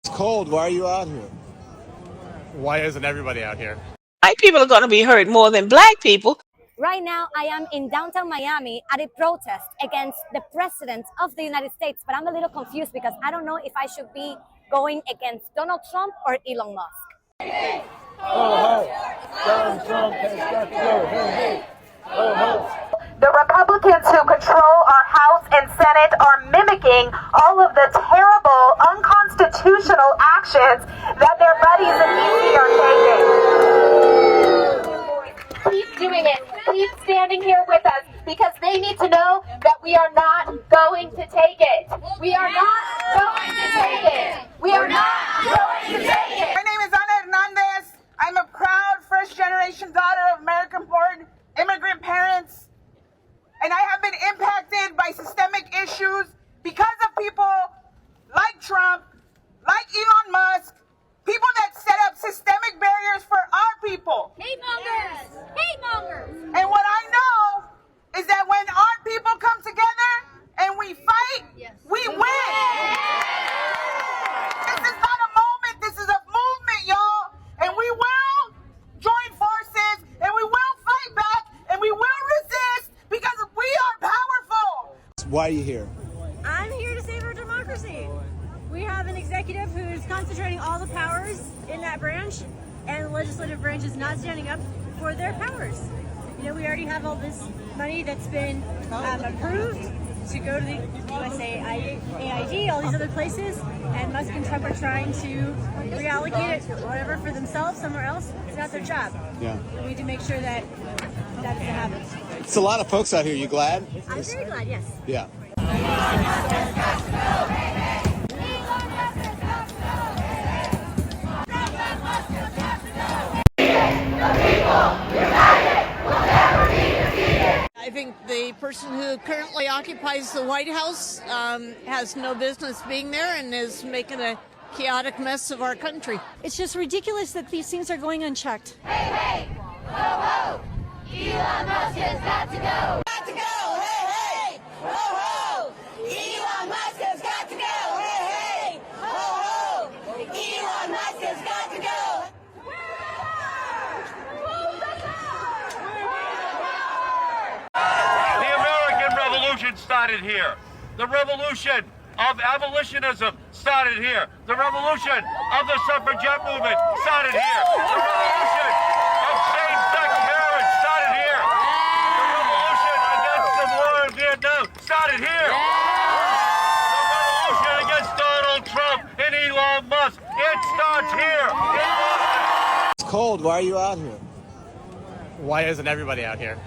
It's cold. Why are you out here? Why isn't everybody out here? White people are going to be hurt more than black people. Right now, I am in downtown Miami at a protest against the President of the United States, but I'm a little confused because I don't know if I should be going against Donald Trump or Elon Musk. Hey, ho, Donald Trump has got to go. Hey, hey, ho. The Republicans who control our House and Senate are mimicking all of the terrible, unconstitutional actions that their buddies in D.C. are taking. Keep doing it. Keep standing here with us because they need to know that we are not going to take it. We are not going to take it. We are not going to take it. My name is Ana Hernandez. I'm a proud first-generation daughter of American-born immigrant parents. And I have been impacted by systemic issues because of people like Trump, like Elon Musk, people that set up systemic barriers for our people. Hate mongers! Hate mongers! And what I know is that when our people come together and we fight, we win. This is not a moment, this is a movement, y'all. And we will join forces, and we will fight back, and we will resist because we are powerful. Why are you here? I'm here to save our democracy. We have an executive who's concentrating all the powers in that branch, and the legislative branch is not standing up for their powers. You know, we already have all this money that's been approved to go to the USAID, all these other places, and Musk and Trump are trying to reallocate it, whatever, for themselves somewhere else. It's not their job. Yeah. We need to make sure that that doesn't happen. It's a lot of folks out here. You glad? I'm very glad, yes. Yeah. I think the person who currently occupies the White House has no business being there and is making a chaotic mess of our country. It's just ridiculous that these things are going unchecked. Hey, hey, ho, ho. Elon Musk has got to go. Got to go. Hey, hey, ho, ho. Elon Musk has got to go. Hey, hey, ho, ho. Elon Musk has got to go. The American Revolution started here. The revolution of abolitionism started here. The revolution of the suffragette movement started here. The revolution of same-sex marriage started here. The revolution against the war in Vietnam started here. The revolution against Donald Trump and Elon Musk, it starts here. It's cold. Why are you out here? Why isn't everybody out here?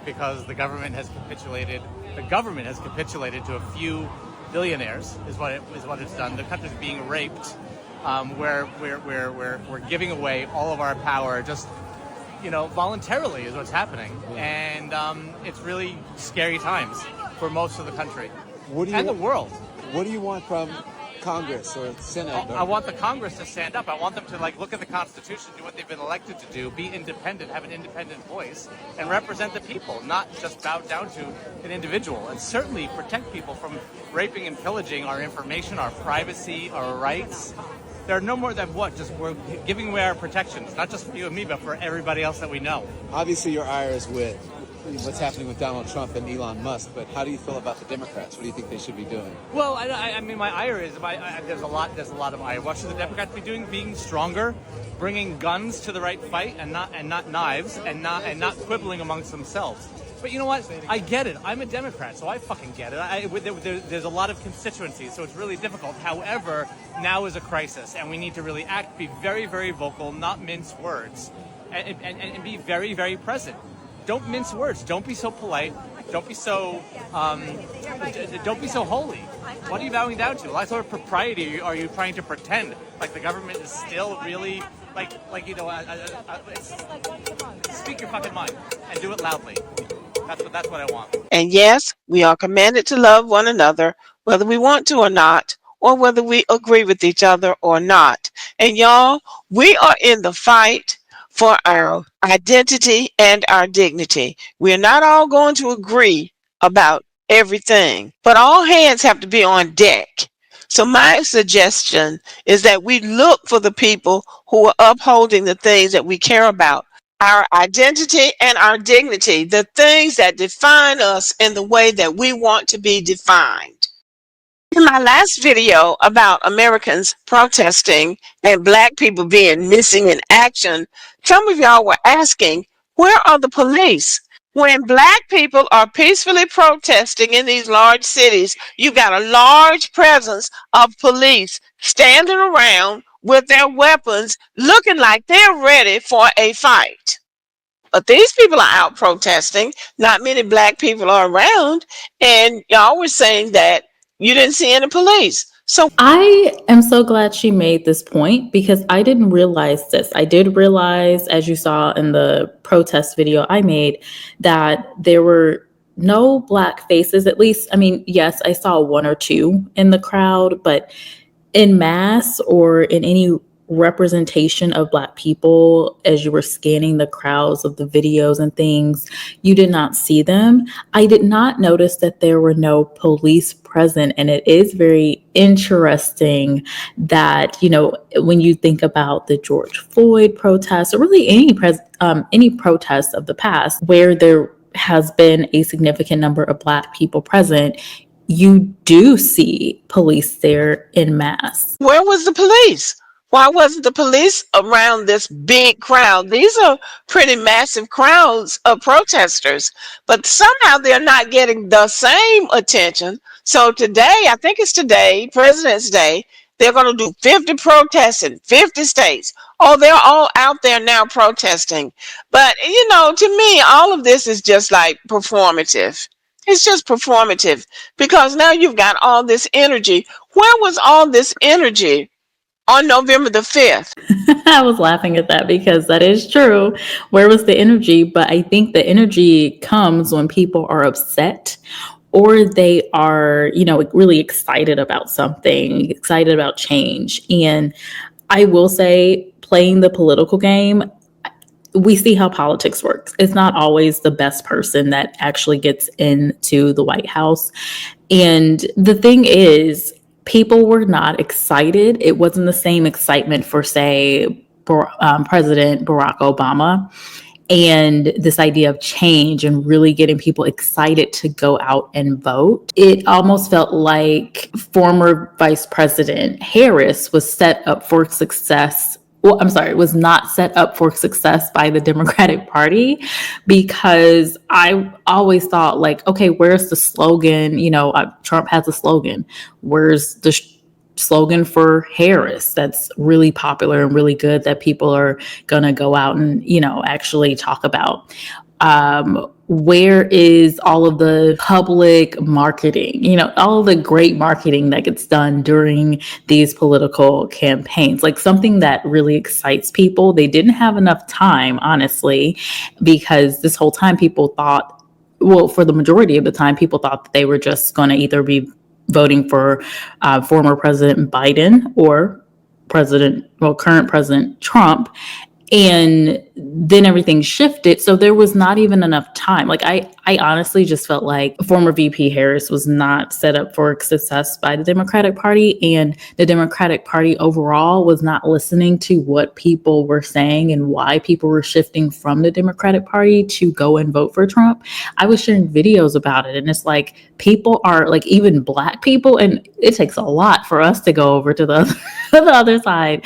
Because the government has capitulated. The government has capitulated to a few billionaires. Is what it's done. The country's being raped. Where we're giving away all of our power just, voluntarily is what's happening. And it's really scary times for most of the country and the world. What do you want from Congress or Senate? I want the Congress to stand up. I want them to look at the Constitution, do what they've been elected to do, be independent, have an independent voice, and represent the people, not just bow down to an individual. And certainly protect people from raping and pillaging our information, our privacy, our rights. There are no more than we're giving away our protections, not just for you and me, but for everybody else that we know. Obviously, your ire is with what's happening with Donald Trump and Elon Musk, but how do you feel about the Democrats? What do you think they should be doing? Well, I mean, my ire is there's a lot of ire. What should the Democrats be doing? Being stronger, bringing guns to the right fight, and not knives, and not quibbling amongst themselves. But you know what? I get it. I'm a Democrat, so I fucking get it. There's a lot of constituencies, so it's really difficult. However, now is a crisis, and we need to really act, be very, very vocal, not mince words, and be very, very present. Don't mince words. Don't be so polite. Don't be so holy. What are you bowing down to? What sort of propriety are you trying to pretend? Like the government is still really speak your fucking mind and do it loudly. That's what I want. And yes, we are commanded to love one another, whether we want to or not, or whether we agree with each other or not. And y'all, we are in the fight for our identity and our dignity. We're not all going to agree about everything, but all hands have to be on deck So my suggestion is that we look for the people who are upholding the things that we care about, our identity and our dignity, the things that define us in the way that we want to be defined. In my last video about Americans protesting and Black people being missing in action, some of y'all were asking, where are the police? When Black people are peacefully protesting in these large cities, you've got a large presence of police standing around with their weapons looking like they're ready for a fight. But these people are out protesting. Not many Black people are around. And y'all were saying that you didn't see any police. So I am so glad she made this point because I didn't realize this. I did realize, as you saw in the protest video I made, that there were no Black faces. At least, I mean, yes, I saw one or two in the crowd, but in mass or in any representation of Black people, as you were scanning the crowds of the videos and things, you did not see them. I did not notice that there were no police present. And it is very interesting that, you know, when you think about the George Floyd protests or really any protest of the past where there has been a significant number of Black people present, you do see police there in mass. where was the police? Why wasn't the police around this big crowd? These are pretty massive crowds of protesters, but somehow they're not getting the same attention. So today, I think it's today, President's Day, they're going to do 50 protests in 50 states. Oh, they're all out there now protesting. But, you know, to me, all of this is just like performative. It's just performative because now you've got all this energy. Where was all this energy on November the 5th? I was laughing at that because that is true. Where was the energy? But I think the energy comes when people are upset or they are, you know, really excited about something, excited about change. And I will say, playing the political game, we see how politics works. It's not always the best person that actually gets into the White House. And the thing is, people were not excited. It wasn't the same excitement for, say, President Barack Obama. And this idea of change and really getting people excited to go out and vote. It almost felt like former Vice President Harris was set up for success. Well, I'm sorry, was not set up for success by the Democratic Party, because I always thought, like, okay, where's the slogan? You know, Trump has a slogan. Where's the slogan for Harris that's really popular and really good that people are going to go out and, you know, actually talk about? Where is all of the public marketing, you know, all of the great marketing that gets done during these political campaigns, like something that really excites people? They didn't have enough time, honestly, because this whole time people thought, well, for the majority of the time, people thought that they were just going to either be voting for former President Biden or current President Trump. And then everything shifted. So there was not even enough time. Like, I honestly just felt like former VP Harris was not set up for success by the Democratic Party. And the Democratic Party overall was not listening to what people were saying and why people were shifting from the Democratic Party to go and vote for Trump. I was sharing videos about it. And it's like, people are like, even Black people, and it takes a lot for us to go over to the other side.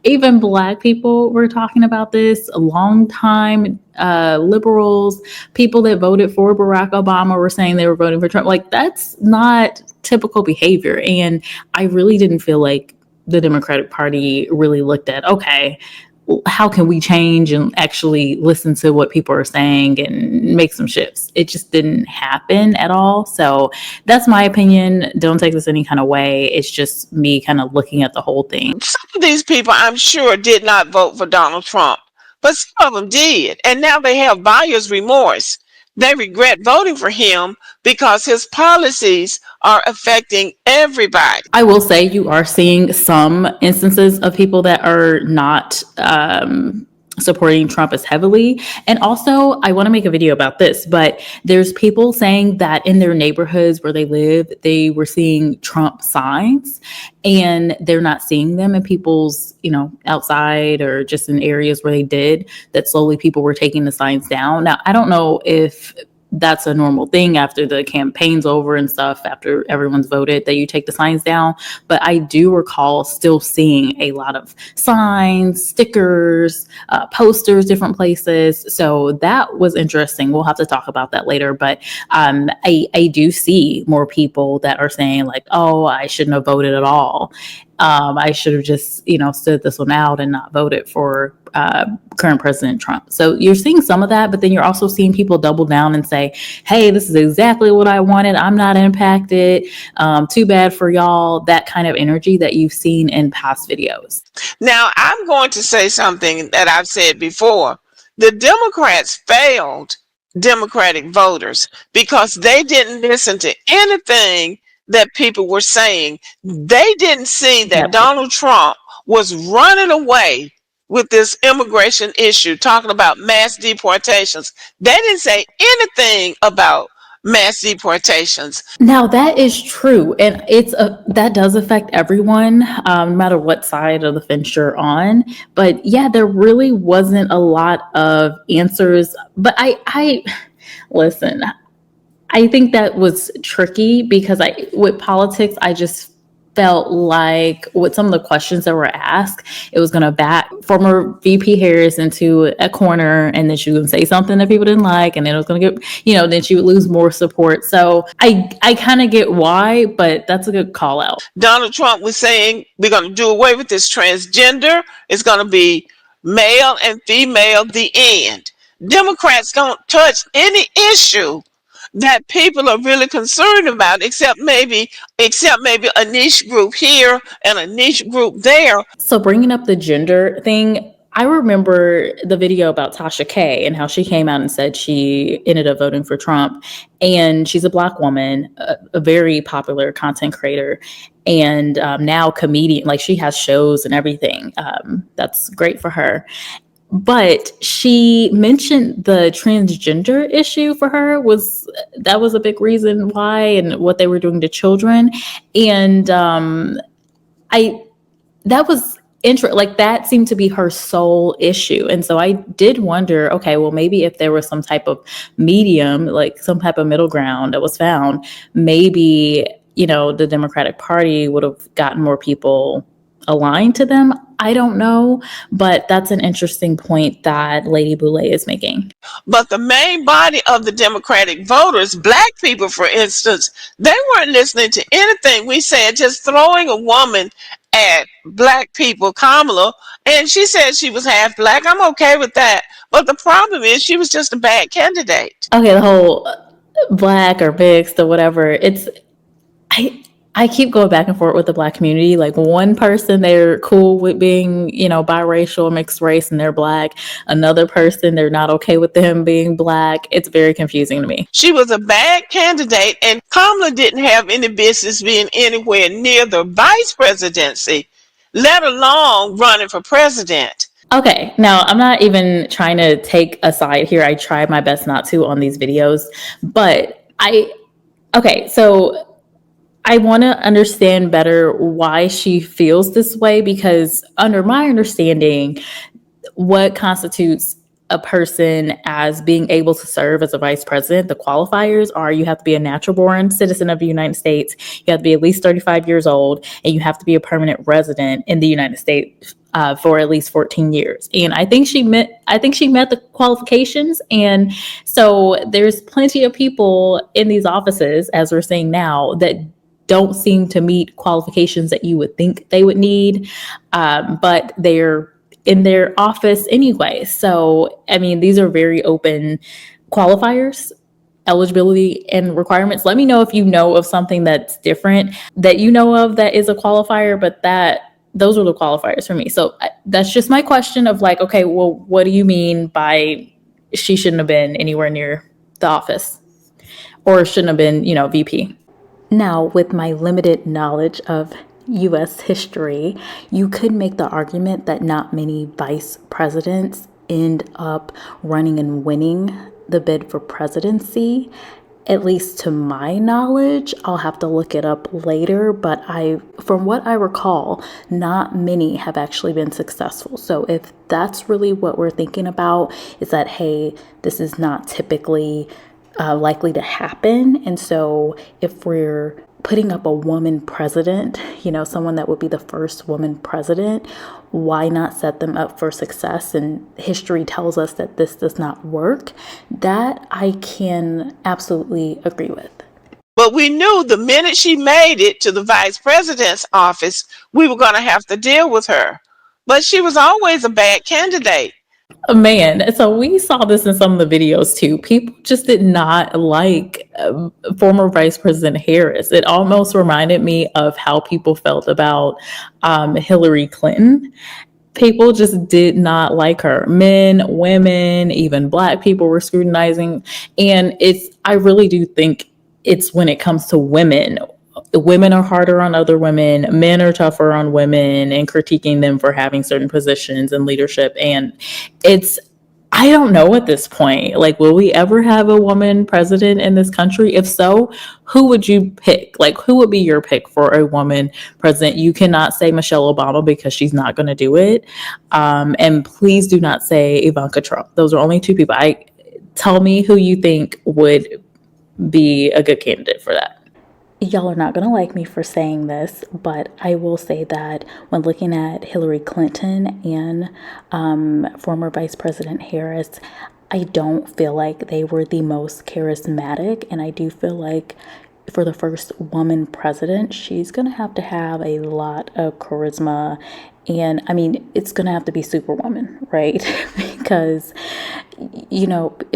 Even Black people were talking about this, a long time liberals, people that voted for Barack Obama were saying they were voting for Trump. Like, that's not typical behavior. And I really didn't feel like the Democratic Party really looked at, okay, how can we change and actually listen to what people are saying and make some shifts? It just didn't happen at all. So that's my opinion. Don't take this any kind of way. It's just me kind of looking at the whole thing. Some of these people, I'm sure, did not vote for Donald Trump, but some of them did. And now they have buyer's remorse. They regret voting for him because his policies are affecting everybody. I will say you are seeing some instances of people that are not supporting Trump as heavily. And also, I want to make a video about this, but there's people saying that in their neighborhoods where they live, they were seeing Trump signs and they're not seeing them in people's, outside or just in areas where they did, that slowly people were taking the signs down. Now, I don't know if that's a normal thing after the campaign's over and stuff, after everyone's voted, that you take the signs down. But I do recall still seeing a lot of signs, stickers, posters, different places. So that was interesting. We'll have to talk about that later. But I do see more people that are saying like, oh, I shouldn't have voted at all. I should have just, stood this one out and not voted for current President Trump. So you're seeing some of that, but then you're also seeing people double down and say, hey, this is exactly what I wanted. I'm not impacted. Too bad for y'all. That kind of energy that you've seen in past videos. Now, I'm going to say something that I've said before. The Democrats failed Democratic voters because they didn't listen to anything that people were saying. They didn't see that Donald Trump was running away with this immigration issue, talking about mass deportations. They didn't say anything about mass deportations. Now that is true, and that does affect everyone, no matter what side of the fence you're on. But yeah, there really wasn't a lot of answers. But I listen. I think that was tricky because with politics, I just felt like with some of the questions that were asked, it was going to back former VP Harris into a corner, and then she would say something that people didn't like, and then it was going to get, then she would lose more support. So I kind of get why, but that's a good call out. Donald Trump was saying, we're going to do away with this transgender. It's going to be male and female, the end. Democrats don't touch any issue that people are really concerned about, except maybe a niche group here and a niche group there. So bringing up the gender thing, I remember the video about Tasha K and how she came out and said she ended up voting for Trump. And she's a Black woman, a very popular content creator, and now comedian. Like, she has shows and everything. That's great for her. But she mentioned the transgender issue for her that was a big reason why, and what they were doing to children. And that was interesting. Like, that seemed to be her sole issue. And so I did wonder, okay, well, maybe if there was some type of medium, like some type of middle ground that was found, maybe, the Democratic Party would have gotten more people aligned to them. I don't know, but that's an interesting point that Lady Boule is making. But the main body of the Democratic voters, Black people, for instance, they weren't listening to anything we said, just throwing a woman at Black people, Kamala, and she said she was half Black. I'm okay with that. But the problem is she was just a bad candidate. Okay, the whole Black or mixed or whatever, I keep going back and forth with the Black community. Like, one person, they're cool with being, biracial, mixed race, and they're Black. Another person, they're not okay with them being Black. It's very confusing to me. She was a bad candidate, and Kamala didn't have any business being anywhere near the vice presidency, let alone running for president. Okay, now I'm not even trying to take a side here. I try my best not to on these videos, but so I want to understand better why she feels this way, because under my understanding, what constitutes a person as being able to serve as a vice president, the qualifiers are you have to be a natural born citizen of the United States, you have to be at least 35 years old, and you have to be a permanent resident in the United States for at least 14 years. And I think she met the qualifications. And so there's plenty of people in these offices, as we're seeing now, that don't seem to meet qualifications that you would think they would need, but they're in their office anyway. So, I mean, these are very open qualifiers, eligibility and requirements. Let me know if you know of something that's different that you know of that is a qualifier, but those are the qualifiers for me. So that's just my question of like, okay, well, what do you mean by she shouldn't have been anywhere near the office, or shouldn't have been, VP? Now, with my limited knowledge of U.S. history, you could make the argument that not many vice presidents end up running and winning the bid for presidency. At least to my knowledge, I'll have to look it up later, but from what I recall, not many have actually been successful. So if that's really what we're thinking about, is that, hey, this is not typically likely to happen. And so if we're putting up a woman president, someone that would be the first woman president, why not set them up for success? And history tells us that this does not work. That I can absolutely agree with. But we knew the minute she made it to the vice president's office, we were going to have to deal with her. But she was always a bad candidate. Man, so we saw this in some of the videos too. People just did not like former Vice President Harris. It almost reminded me of how people felt about Hillary Clinton. People just did not like her. Men, women, even Black people were scrutinizing. And I really do think it's when it comes to women. Women are harder on other women, men are tougher on women, and critiquing them for having certain positions and leadership. And I don't know at this point, like, will we ever have a woman president in this country? If so, who would you pick? Like, who would be your pick for a woman president? You cannot say Michelle Obama because she's not going to do it. And please do not say Ivanka Trump. Those are only two people. Tell me who you think would be a good candidate for that. Y'all are not going to like me for saying this, but I will say that when looking at Hillary Clinton and former Vice President Harris, I don't feel like they were the most charismatic. And I do feel like for the first woman president, she's going to have a lot of charisma. And I mean, it's going to have to be Superwoman, right? Because,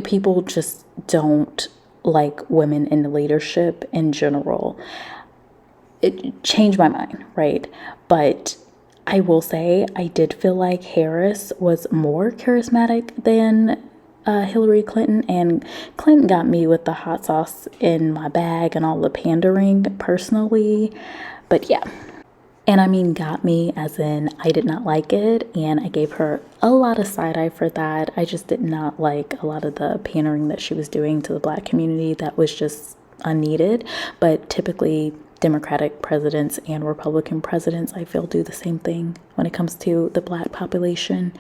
people just don't like women in leadership in general. It changed my mind, right? But I will say I did feel like Harris was more charismatic than Hillary Clinton, and Clinton got me with the hot sauce in my bag and all the pandering personally. But yeah. And I mean, got me as in I did not like it, and I gave her a lot of side eye for that. I just did not like a lot of the pandering that she was doing to the Black community. That was just unneeded. But typically, Democratic presidents and Republican presidents, I feel, do the same thing when it comes to the Black population.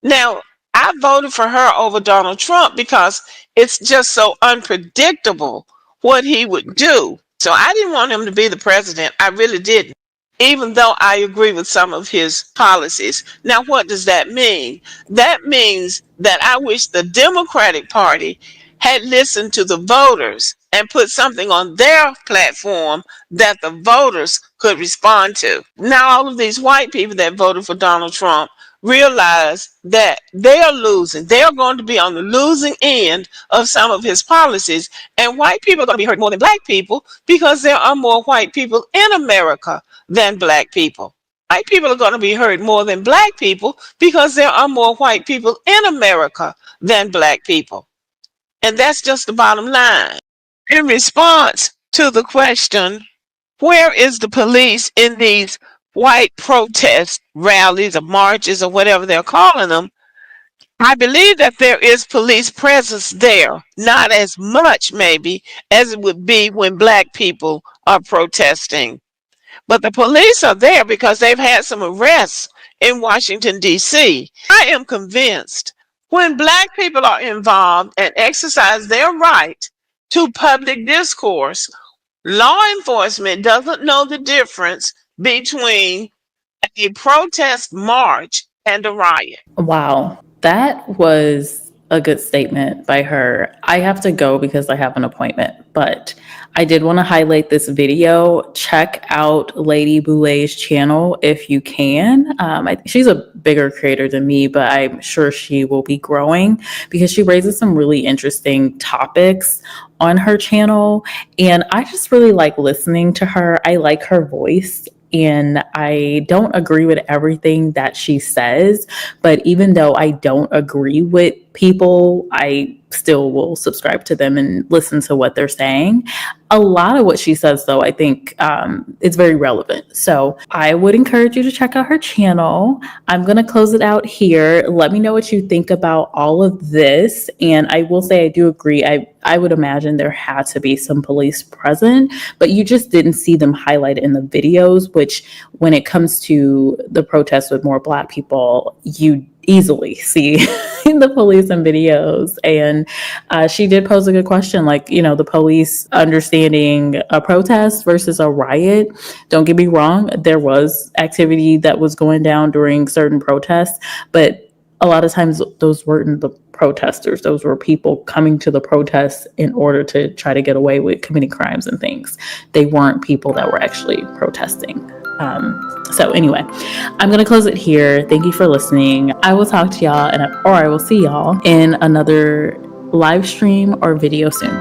Now, I voted for her over Donald Trump because it's just so unpredictable what he would do. So I didn't want him to be the president. I really didn't, even though I agree with some of his policies. Now, what does that mean? That means that I wish the Democratic Party had listened to the voters and put something on their platform that the voters could respond to. Now, all of these white people that voted for Donald Trump realize that they are losing. They are going to be on the losing end of some of his policies. And white people are going to be hurt more than Black people because there are more white people in America than Black people. White people are going to be hurt more than Black people because there are more white people in America than Black people. And that's just the bottom line. In response to the question, where is the police in these white protest rallies or marches or whatever they're calling them? I believe that there is police presence there, not as much maybe as it would be when Black people are protesting. But the police are there because they've had some arrests in Washington, D.C. I am convinced when Black people are involved and exercise their right to public discourse, law enforcement doesn't know the difference between a protest march and a riot. Wow, that was a good statement by her. I have to go because I have an appointment, but I did want to highlight this video. Check out Lady Boule's channel if you can. She's a bigger creator than me, but I'm sure she will be growing because she raises some really interesting topics on her channel. And I just really like listening to her. I like her voice. And I don't agree with everything that she says, but even though I don't agree with people, I still will subscribe to them and listen to what they're saying. A lot of what she says, though, I think it's very relevant. So I would encourage you to check out her channel. I'm going to close it out here. Let me know what you think about all of this. And I will say I do agree. I would imagine there had to be some police present, but you just didn't see them highlighted in the videos, which when it comes to the protests with more Black people, you easily see in the police and videos. And she did pose a good question, like, you know, the police understanding a protest versus a riot. Don't get me wrong, there was activity that was going down during certain protests, but a lot of times those weren't the protesters. Those were people coming to the protests in order to try to get away with committing crimes and things. They weren't people that were actually protesting. So anyway, I'm going to close it here. Thank you for listening. I will talk to y'all or I will see y'all in another live stream or video soon.